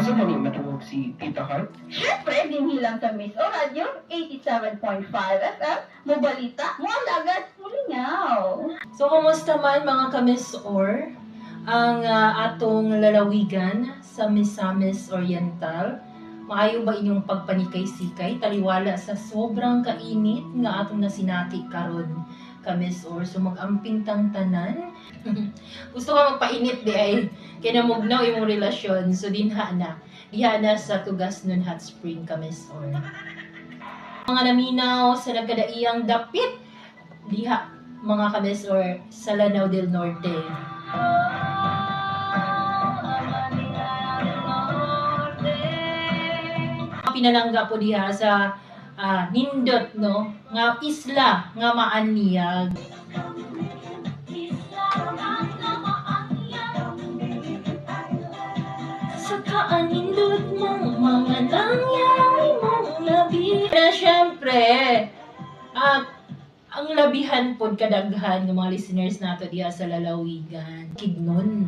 Asa man yung matungog si Tita Heart? Siyempre, dinhilang sa Miss O Radio 87.5 FM, Mobalita, Mualagat, Mulingaw. So, kumusta man mga ka-Miss Or? Ang atong lalawigan sa Misamis Oriental. Maayo ba inyong pagpanikay-sikay? Taliwala sa sobrang kainit nga atong nasinati karon ka-Miss Or. So, mag-amping tang tanan. Gusto ka magpainit di ay kinamugnaw imong relasyon. So, diha na sa Tugasnon Hot Spring ka-Miss Or. Mga naminaw sa nagkadaiyang dapit diha mga ka-Miss Or sa Lanao del Norte. Pinalangga po diha sa nindot no nga isla nga maanyag. Sa kaanindot mong mga nangyari mong labi. Na syempre, ang labihan pod kadaghan ng mga listeners nato diha sa lalawigan. Kidnon.